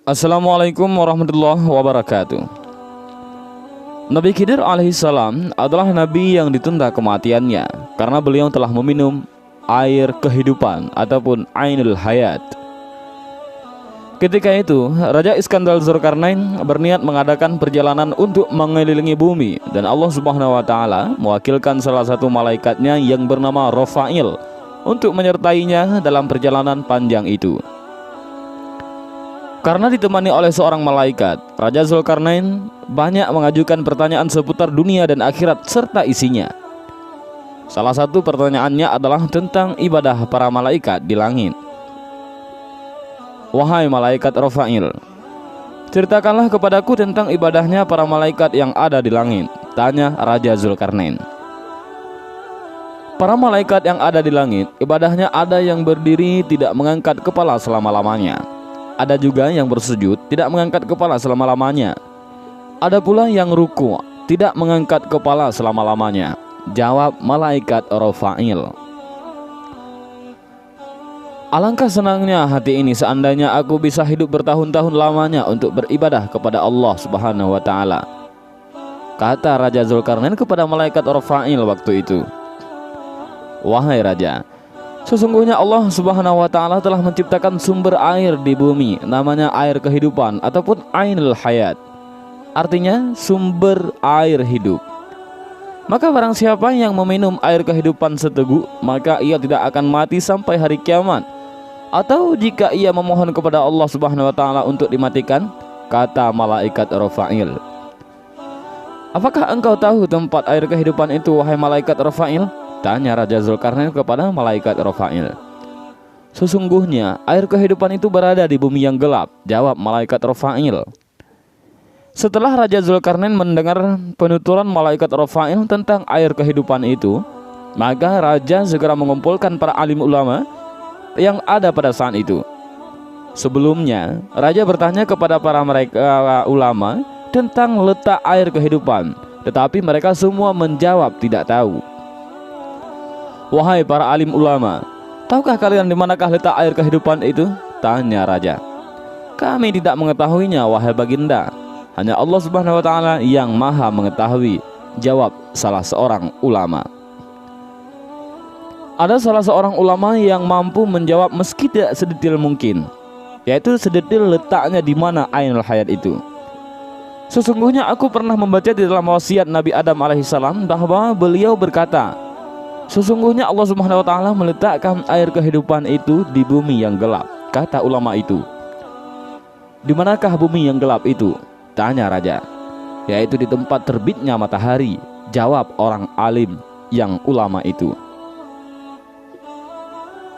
Assalamualaikum warahmatullahi wabarakatuh. Nabi Khidir alaihissalam adalah nabi yang ditunda kematiannya karena beliau telah meminum air kehidupan ataupun ainul hayat. Ketika itu, Raja Iskandar Zulkarnain berniat mengadakan perjalanan untuk mengelilingi bumi, dan Allah Subhanahu wa taala mewakilkan salah satu malaikatnya yang bernama Rafail untuk menyertainya dalam perjalanan panjang itu. Karena ditemani oleh seorang malaikat, Raja Zulkarnain banyak mengajukan pertanyaan seputar dunia dan akhirat serta isinya. Salah satu pertanyaannya adalah tentang ibadah para malaikat di langit. Wahai malaikat Rafail, ceritakanlah kepadaku tentang ibadahnya para malaikat yang ada di langit, tanya Raja Zulkarnain. Para malaikat yang ada di langit, ibadahnya ada yang berdiri tidak mengangkat kepala selama-lamanya. Ada juga yang bersujud tidak mengangkat kepala selama-lamanya. Ada pula yang ruku tidak mengangkat kepala selama-lamanya, jawab malaikat Rafail. Alangkah senangnya hati ini seandainya aku bisa hidup bertahun-tahun lamanya untuk beribadah kepada Allah Subhanahu wa taala, kata Raja Zulkarnain kepada malaikat Rafail waktu itu. Wahai raja, sesungguhnya Allah Subhanahu wa taala telah menciptakan sumber air di bumi, namanya air kehidupan ataupun ainul hayat. Artinya sumber air hidup. Maka barang siapa yang meminum air kehidupan seteguk, maka ia tidak akan mati sampai hari kiamat. Atau jika ia memohon kepada Allah Subhanahu wa taala untuk dimatikan, kata malaikat Rafail. Apakah engkau tahu tempat air kehidupan itu, wahai malaikat Rafail? Tanya Raja Zulkarnain kepada malaikat Rafail. Sesungguhnya air kehidupan itu berada di bumi yang gelap, jawab malaikat Rafail. Setelah Raja Zulkarnain mendengar penuturan malaikat Rafail tentang air kehidupan itu, maka raja segera mengumpulkan para alim ulama yang ada pada saat itu. Sebelumnya, raja bertanya kepada para mereka ulama tentang letak air kehidupan, tetapi mereka semua menjawab tidak tahu. Wahai para alim ulama, tahukah kalian di manakah letak air kehidupan itu? Tanya raja. Kami tidak mengetahuinya, wahai baginda. Hanya Allah Subhanahu wa taala yang maha mengetahui, jawab salah seorang ulama. Ada salah seorang ulama yang mampu menjawab meski tidak sedetail mungkin, yaitu sedetail letaknya di mana ainul hayat itu. Sesungguhnya aku pernah membaca di dalam wasiat Nabi Adam alaihissalam bahwa beliau berkata, sesungguhnya Allah Subhanahu wa taala meletakkan air kehidupan itu di bumi yang gelap, kata ulama itu. Di manakah bumi yang gelap itu? Tanya raja. Yaitu di tempat terbitnya matahari, jawab orang alim yang ulama itu.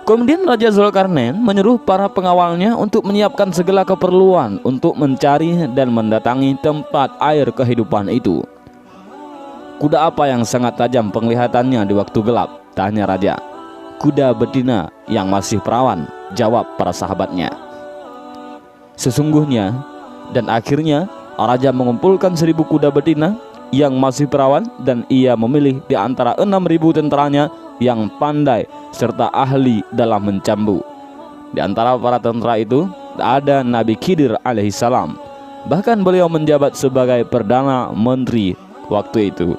Kemudian Raja Zulkarnain menyuruh para pengawalnya untuk menyiapkan segala keperluan untuk mencari dan mendatangi tempat air kehidupan itu. Kuda apa yang sangat tajam penglihatannya di waktu gelap? Tanya raja. Kuda betina yang masih perawan, jawab para sahabatnya. Sesungguhnya dan akhirnya raja mengumpulkan 1000 kuda betina yang masih perawan, dan ia memilih di antara 6.000 tentaranya yang pandai serta ahli dalam mencambu. Di antara para tentara itu ada Nabi Khidir alaihissalam. Bahkan beliau menjabat sebagai Perdana Menteri waktu itu.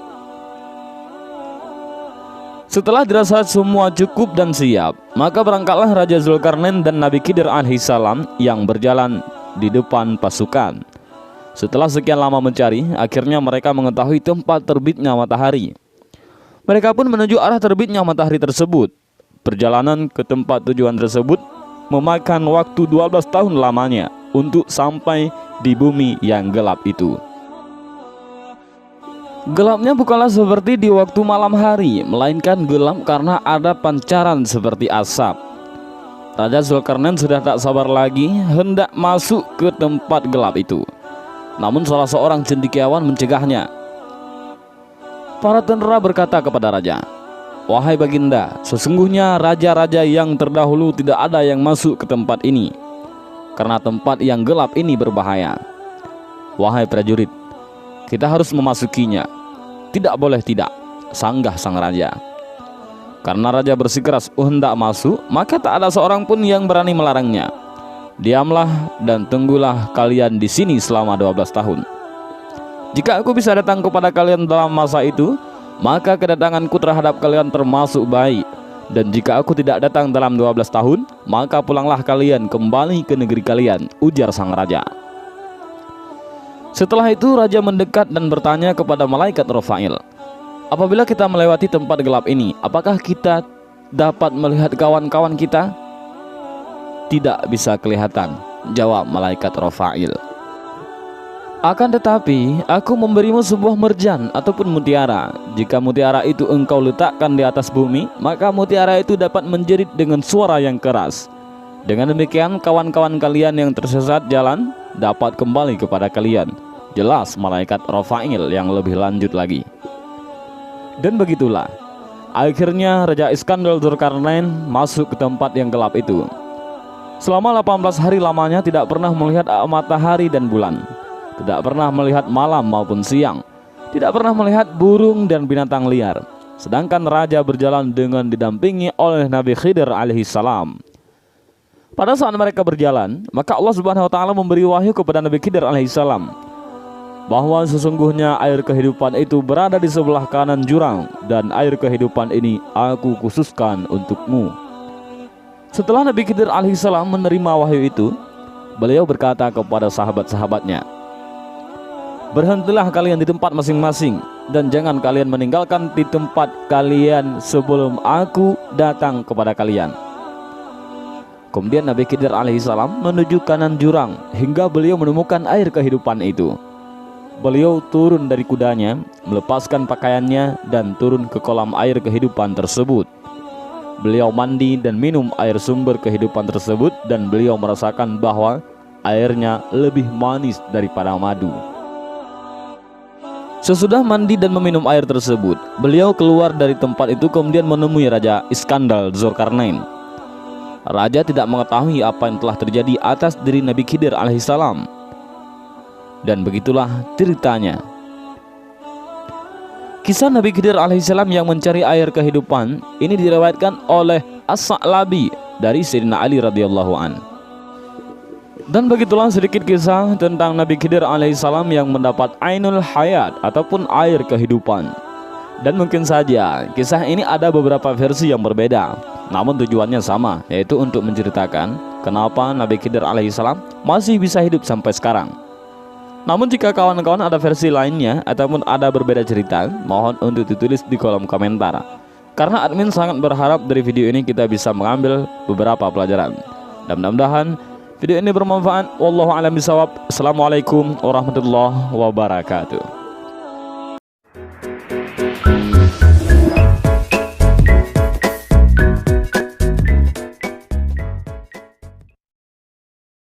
Setelah dirasa semua cukup dan siap, maka berangkatlah Raja Zulkarnain dan Nabi Khidir alaihissalam yang berjalan di depan pasukan. Setelah sekian lama mencari, akhirnya mereka mengetahui tempat terbitnya matahari. Mereka pun menuju arah terbitnya matahari tersebut. Perjalanan ke tempat tujuan tersebut memakan waktu 12 tahun lamanya untuk sampai di bumi yang gelap itu. Gelapnya bukanlah seperti di waktu malam hari, melainkan gelap karena ada pancaran seperti asap. Raja Zulkarnain sudah tak sabar lagi hendak masuk ke tempat gelap itu. Namun salah seorang cendekiawan mencegahnya. Para tentara berkata kepada raja, wahai baginda, sesungguhnya raja-raja yang terdahulu tidak ada yang masuk ke tempat ini, karena tempat yang gelap ini berbahaya. Wahai prajurit, kita harus memasukinya. Tidak boleh tidak, sanggah sang raja. Karena raja bersikeras hendak masuk, maka tak ada seorang pun yang berani melarangnya. Diamlah dan tunggulah kalian di sini selama 12 tahun. Jika aku bisa datang kepada kalian dalam masa itu, maka kedatanganku terhadap kalian termasuk baik. Dan jika aku tidak datang dalam 12 tahun, maka pulanglah kalian kembali ke negeri kalian, ujar sang raja. Setelah itu raja mendekat dan bertanya kepada malaikat Rafail, apabila kita melewati tempat gelap ini, apakah kita dapat melihat kawan-kawan kita? Tidak bisa kelihatan, jawab malaikat Rafail. Akan tetapi aku memberimu sebuah merjan ataupun mutiara. Jika mutiara itu engkau letakkan di atas bumi, maka mutiara itu dapat menjerit dengan suara yang keras. Dengan demikian kawan-kawan kalian yang tersesat jalan dapat kembali kepada kalian. Jelas malaikat Rafail yang lebih lanjut lagi. Dan begitulah akhirnya Raja Iskandar Dzulkarnain masuk ke tempat yang gelap itu. Selama 18 hari lamanya tidak pernah melihat matahari dan bulan, tidak pernah melihat malam maupun siang, tidak pernah melihat burung dan binatang liar. Sedangkan raja berjalan dengan didampingi oleh Nabi Khidir alaihissalam. Pada saat mereka berjalan, maka Allah Subhanahu wa taala memberi wahyu kepada Nabi Khidir alaihissalam bahwa sesungguhnya air kehidupan itu berada di sebelah kanan jurang, dan air kehidupan ini aku khususkan untukmu. Setelah Nabi Khidir alaihissalam menerima wahyu itu, beliau berkata kepada sahabat-sahabatnya, berhentilah kalian di tempat masing-masing, dan jangan kalian meninggalkan di tempat kalian sebelum aku datang kepada kalian. Kemudian Nabi Khidir alaihissalam menuju kanan jurang hingga beliau menemukan air kehidupan itu. Beliau turun dari kudanya, melepaskan pakaiannya dan turun ke kolam air kehidupan tersebut. Beliau mandi dan minum air sumber kehidupan tersebut, dan beliau merasakan bahwa airnya lebih manis daripada madu. Sesudah mandi dan meminum air tersebut, beliau keluar dari tempat itu kemudian menemui Raja Iskandar Dzulkarnain. Raja tidak mengetahui apa yang telah terjadi atas diri Nabi Khidir alaihissalam. Dan begitulah ceritanya. Kisah Nabi Khidir alaihissalam yang mencari air kehidupan ini diriwayatkan oleh As-Sa'labi dari Sayyidina Ali radhiyallahu an. Dan begitulah sedikit kisah tentang Nabi Khidir alaihissalam yang mendapat Ainul Hayat ataupun air kehidupan. Dan mungkin saja kisah ini ada beberapa versi yang berbeda, namun tujuannya sama, yaitu untuk menceritakan kenapa Nabi Khidir alaihissalam masih bisa hidup sampai sekarang. Namun jika kawan-kawan ada versi lainnya ataupun ada berbeda cerita, mohon untuk ditulis di kolom komentar. Karena admin sangat berharap dari video ini kita bisa mengambil beberapa pelajaran. Dan mudah-mudahan video ini bermanfaat. Wallahu a'lam bishawab. Assalamualaikum warahmatullahi wabarakatuh.